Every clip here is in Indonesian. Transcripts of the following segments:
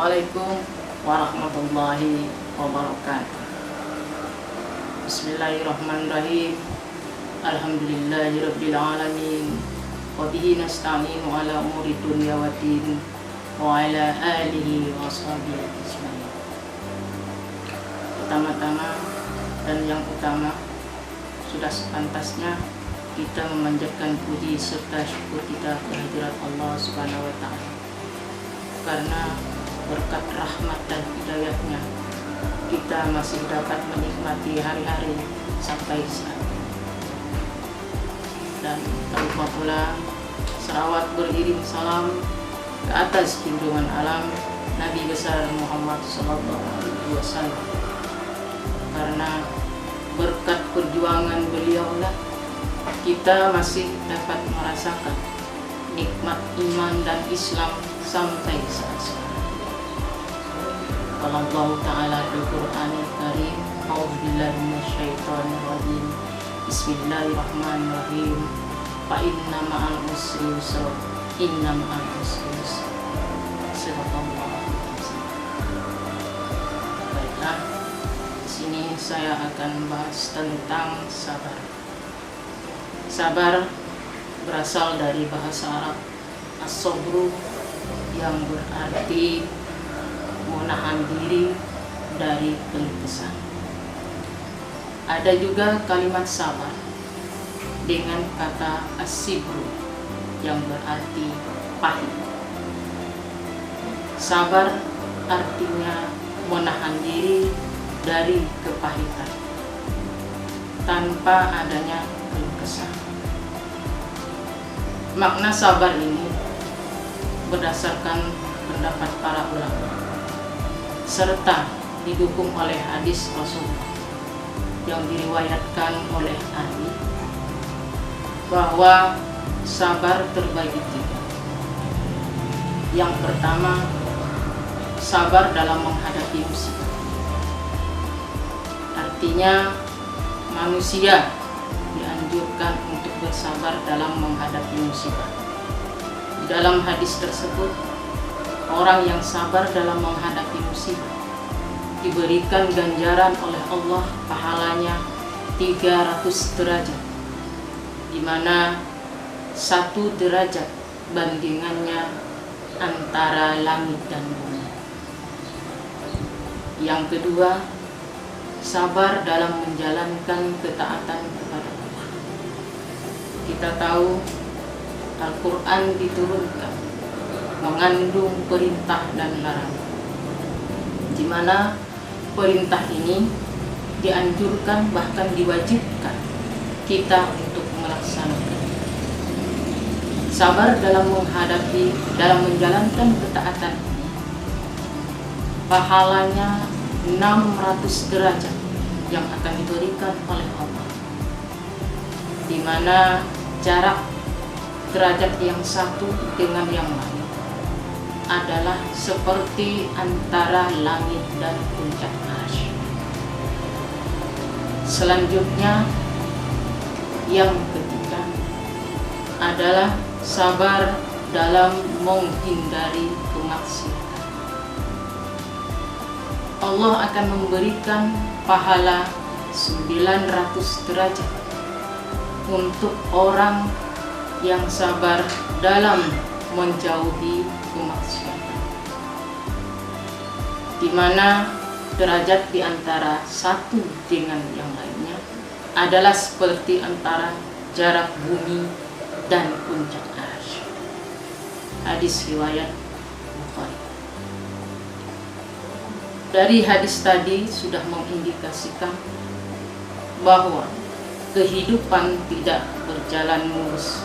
Assalamualaikum warahmatullahi wabarakatuh. Bismillahirrahmanirrahim. Alhamdulillahirabbil alamin. Wa bihi nasta'inu ala umuri dunya waddin wa ala alihi wa sahbihi ajmain. Pertama-tama dan yang utama, sudah sepantasnya kita memanjatkan puji serta syukur kita kehadirat Allah Subhanahu wa Ta'ala, karena berkat rahmat dan hidayahnya kita masih dapat menikmati hari-hari sampai saat ini. Dan tak lupa pula selawat beriring salam ke atas junjungan alam Nabi besar Muhammad SAW, karena berkat perjuangan beliaulah kita masih dapat merasakan nikmat iman dan Islam sampai saat sekarang. Allah Ta'ala Al-Quranil Karim, A'udzubillahi minasyaitonir rajim. Bismillahirrahmanirrahim. Fa inna ma'al usri yusra. Inna ma'al usri yusra. Baiklah, di sini saya akan bahas tentang sabar. Sabar berasal dari bahasa Arab as-sabru, yang berarti menahan diri dari keluh kesah. Ada juga kalimat sabar dengan kata as-sibru yang berarti pahit. Sabar artinya menahan diri dari kepahitan tanpa adanya keluh kesah. Makna sabar ini berdasarkan pendapat para ulama serta didukung oleh hadis Rasulullah yang diriwayatkan oleh Ali, bahwa sabar terbagi tiga. Yang pertama, sabar dalam menghadapi musibah. Artinya manusia dianjurkan untuk bersabar dalam menghadapi musibah. Di dalam hadis tersebut, orang yang sabar dalam menghadapi musibah diberikan ganjaran oleh Allah pahalanya 300 derajat, di mana 1 derajat bandingannya antara langit dan bumi. Yang kedua, sabar dalam menjalankan ketaatan kepada Allah. Kita tahu Al-Quran diturunkan mengandung perintah dan larangan, di mana perintah ini dianjurkan bahkan diwajibkan kita untuk melaksanakan. Sabar dalam menjalankan ketaatan ini pahalanya 600 derajat yang akan diberikan oleh Allah, di mana jarak derajat yang satu dengan yang lain adalah seperti antara langit dan puncak arsy. Selanjutnya, yang ketiga adalah sabar dalam menghindari kemaksiatan. Allah akan memberikan pahala 900 derajat untuk orang yang sabar dalam menjauhi kemaksiatan, di mana derajat di antara satu dengan yang lainnya adalah seperti antara jarak bumi dan puncak arsy. Hadis riwayat Bukhari. Dari hadis tadi sudah mengindikasikan bahwa kehidupan tidak berjalan mulus.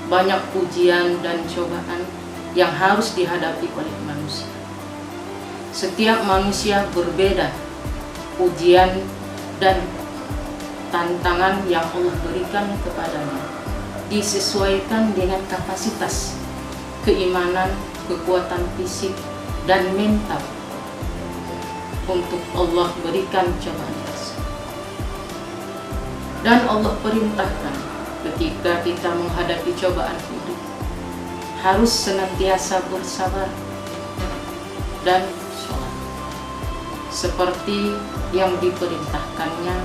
Banyak ujian dan cobaan yang harus dihadapi oleh manusia. Setiap manusia berbeda ujian dan tantangan yang Allah berikan kepadanya, disesuaikan dengan kapasitas, keimanan, kekuatan fisik, dan mental untuk Allah berikan cobaan tersebut. Dan Allah perintahkan ketika kita menghadapi cobaan hidup harus senantiasa bersabar dan sholat, seperti yang diperintahkannya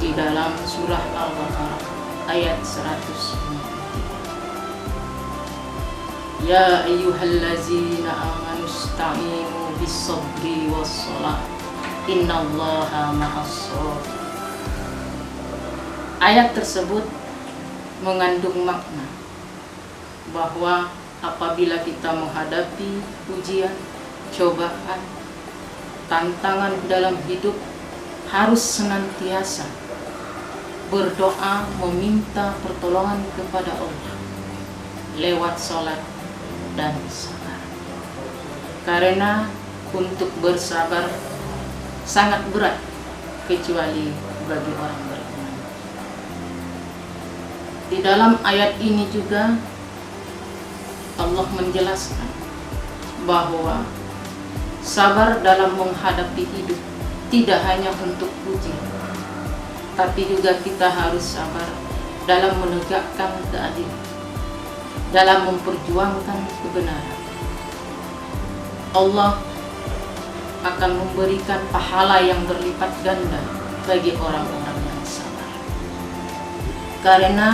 di dalam surah Al-Baqarah ayat 153. Ya ayyuhallazina amanu ista'inu bis-sabri was-shalah innallaha ma'as-shabirin. Ayat tersebut mengandung makna bahwa apabila kita menghadapi ujian, cobaan, tantangan dalam hidup, harus senantiasa berdoa meminta pertolongan kepada Allah lewat sholat dan sabar. Karena untuk bersabar sangat berat kecuali bagi orang beriman. Di dalam ayat ini juga Allah menjelaskan bahwa sabar dalam menghadapi hidup tidak hanya untuk ujian, tapi juga kita harus sabar dalam menegakkan keadilan, dalam memperjuangkan kebenaran. Allah akan memberikan pahala yang berlipat ganda bagi orang-orang yang sabar. Karena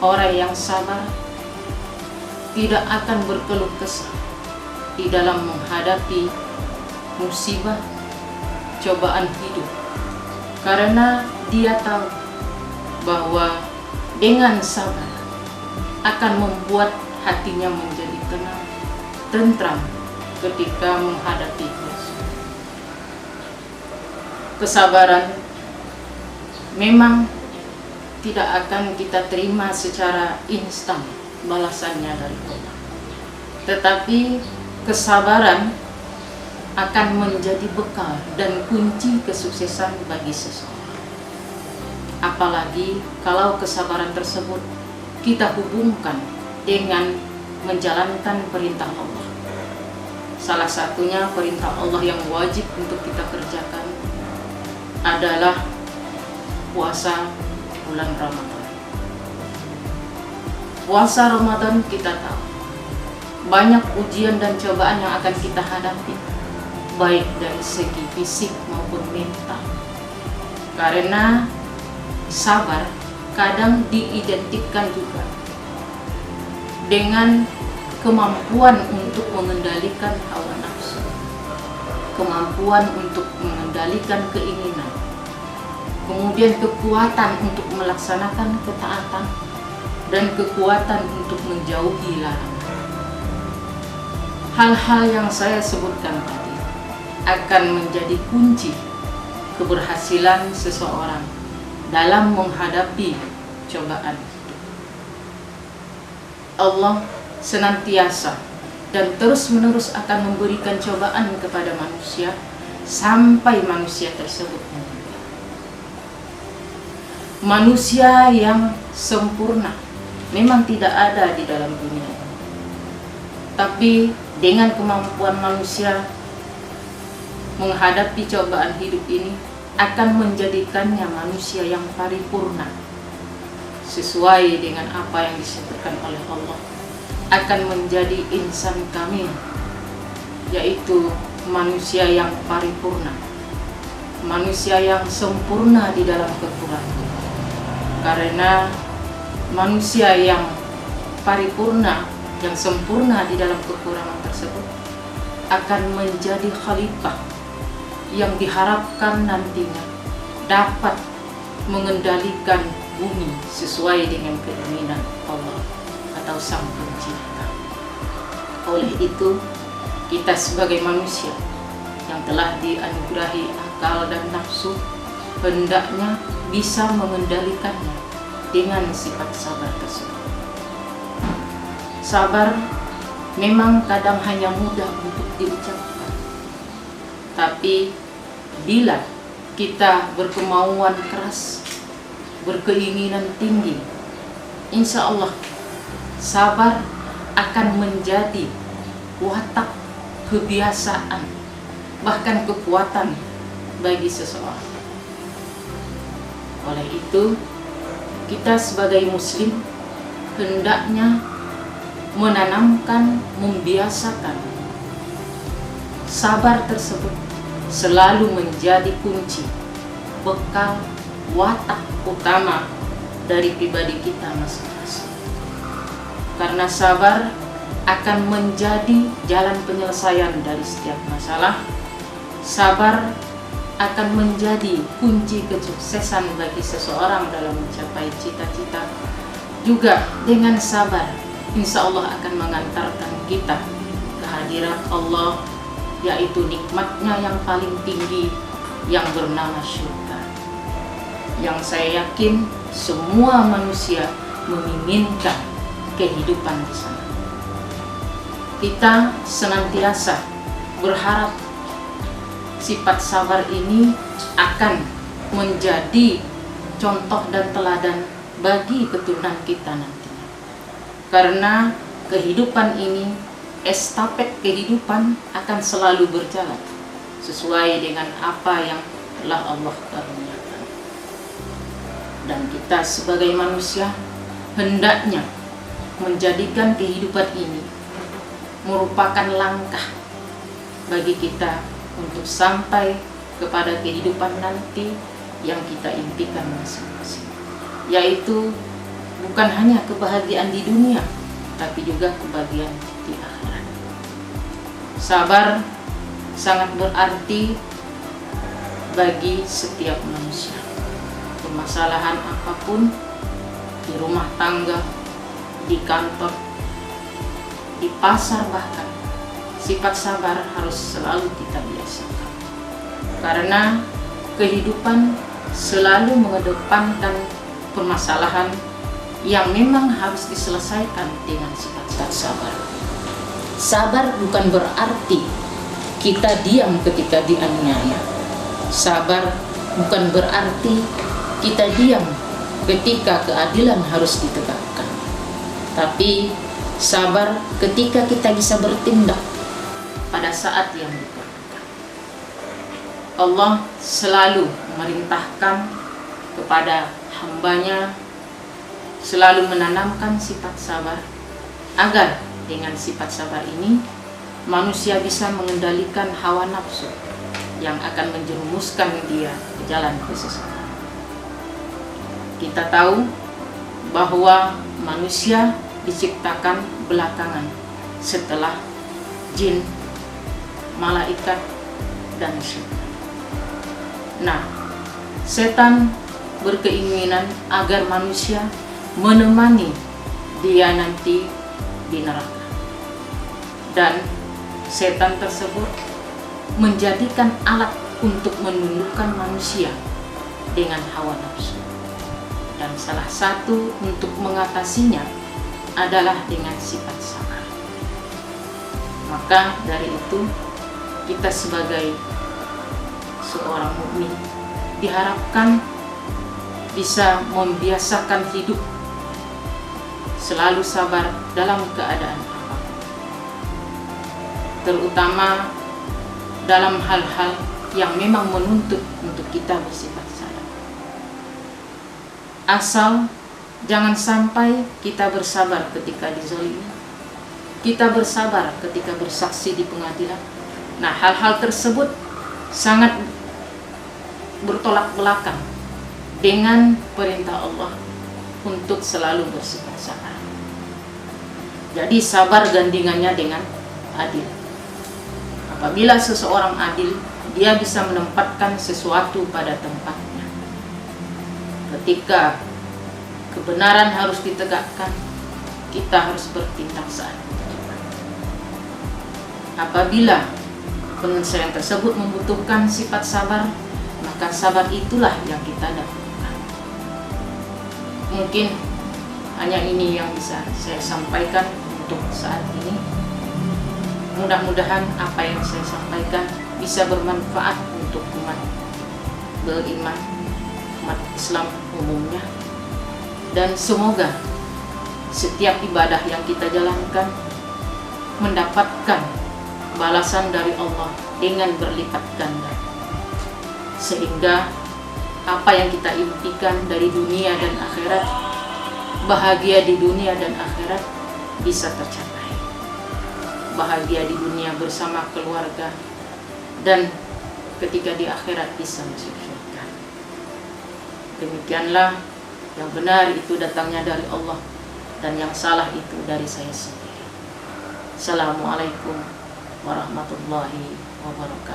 orang yang sabar tidak akan berkeluh kesah di dalam menghadapi musibah, cobaan hidup, karena dia tahu bahwa dengan sabar akan membuat hatinya menjadi tenang, tentram ketika menghadapi musibah. Kesabaran memang tidak akan kita terima secara instan balasannya dari Allah, tetapi kesabaran akan menjadi bekal dan kunci kesuksesan bagi seseorang. Apalagi kalau kesabaran tersebut kita hubungkan dengan menjalankan perintah Allah. Salah satunya perintah Allah yang wajib untuk kita kerjakan adalah puasa bulan Ramadan. Puasa Ramadan kita tahu banyak ujian dan cobaan yang akan kita hadapi, baik dari segi fisik maupun mental. Karena sabar kadang diidentikan juga dengan kemampuan untuk mengendalikan hawa nafsu, kemampuan untuk mengendalikan keinginan, kemudian kekuatan untuk melaksanakan ketaatan, dan kekuatan untuk menjauhi larangan. Hal-hal yang saya sebutkan tadi akan menjadi kunci keberhasilan seseorang dalam menghadapi cobaan hidup. Allah senantiasa dan terus-menerus akan memberikan cobaan kepada manusia sampai manusia tersebut meninggal. Manusia yang sempurna memang tidak ada di dalam dunia ini. Tapi dengan kemampuan manusia menghadapi cobaan hidup ini akan menjadikannya manusia yang paripurna sesuai dengan apa yang disebutkan oleh Allah, akan menjadi insan kamil, yaitu manusia yang paripurna, manusia yang sempurna di dalam kekurangan. Karena manusia yang paripurna, yang sempurna di dalam kekurangan tersebut akan menjadi khalifah yang diharapkan nantinya dapat mengendalikan bumi sesuai dengan keinginan Allah atau Sang Pencipta. Oleh itu, kita sebagai manusia yang telah dianugerahi akal dan nafsu hendaknya bisa mengendalikannya dengan sifat sabar tersebut. Sabar memang kadang hanya mudah untuk diucapkan, tapi bila kita berkemauan keras, berkeinginan tinggi, insya Allah sabar akan menjadi watak kebiasaan, bahkan kekuatan bagi seseorang. Oleh itu, kita sebagai muslim hendaknya menanamkan, membiasakan sabar tersebut selalu menjadi kunci, bekal, watak utama dari pribadi kita masing-masing. Karena sabar akan menjadi jalan penyelesaian dari setiap masalah. Sabar akan menjadi kunci kesuksesan bagi seseorang dalam mencapai cita-cita. Juga dengan sabar, insya Allah akan mengantarkan kita ke hadirat Allah, yaitu nikmatnya yang paling tinggi yang bernama syurga, yang saya yakin semua manusia menginginkan kehidupan di sana. Kita senantiasa berharap sifat sabar ini akan menjadi contoh dan teladan bagi keturunan kita nantinya. Karena kehidupan ini, estafet kehidupan akan selalu berjalan sesuai dengan apa yang telah Allah karuniakan. Dan kita sebagai manusia hendaknya menjadikan kehidupan ini merupakan langkah bagi kita untuk sampai kepada kehidupan nanti yang kita impikan masing-masing, yaitu bukan hanya kebahagiaan di dunia, tapi juga kebahagiaan di akhirat. Sabar sangat berarti bagi setiap manusia. Permasalahan apapun, di rumah tangga, di kantor, di pasar bahkan, sifat sabar harus selalu kita biasakan. Karena kehidupan selalu mengedepankan permasalahan yang memang harus diselesaikan dengan sifat sabar. Sabar bukan berarti kita diam ketika dianiaya. Sabar bukan berarti kita diam ketika keadilan harus ditegakkan. Tapi sabar ketika kita bisa bertindak pada saat yang diperlukan. Allah selalu memerintahkan kepada hambanya, selalu menanamkan sifat sabar, agar dengan sifat sabar ini manusia bisa mengendalikan hawa nafsu yang akan menjerumuskan dia ke jalan kesesatan. Kita tahu bahwa manusia diciptakan belakangan setelah jin, malaikat, dan setan. Nah, setan berkeinginan agar manusia menemani dia nanti di neraka. Dan setan tersebut menjadikan alat untuk menundukkan manusia dengan hawa nafsu. Dan salah satu untuk mengatasinya adalah dengan sifat sabar. Maka dari itu, kita sebagai seorang mukmin diharapkan bisa membiasakan hidup selalu sabar dalam keadaan apapun, terutama dalam hal-hal yang memang menuntut untuk kita bersifat sabar. Asal jangan sampai kita bersabar ketika dizalimi, kita bersabar ketika bersaksi di pengadilan. Nah, hal-hal tersebut sangat bertolak belakang dengan perintah Allah untuk selalu bersifat sabar. Jadi sabar gandingannya dengan adil. Apabila seseorang adil, dia bisa menempatkan sesuatu pada tempatnya. Ketika kebenaran harus ditegakkan, kita harus bertindak saat itu. Apabila penyelesaian tersebut membutuhkan sifat sabar, maka sabar itulah yang kita dapatkan. Mungkin hanya ini yang bisa saya sampaikan untuk saat ini. Mudah-mudahan apa yang saya sampaikan bisa bermanfaat untuk umat beriman, umat Islam umumnya. Dan semoga setiap ibadah yang kita jalankan mendapatkan balasan dari Allah dengan berlipat ganda, sehingga apa yang kita impikan dari dunia dan akhirat, bahagia di dunia dan akhirat, bisa tercapai. Bahagia di dunia bersama keluarga, dan ketika di akhirat bisa masuk surga. Demikianlah, yang benar itu datangnya dari Allah dan yang salah itu dari saya sendiri. Assalamualaikum warahmatullahi wabarakatuh.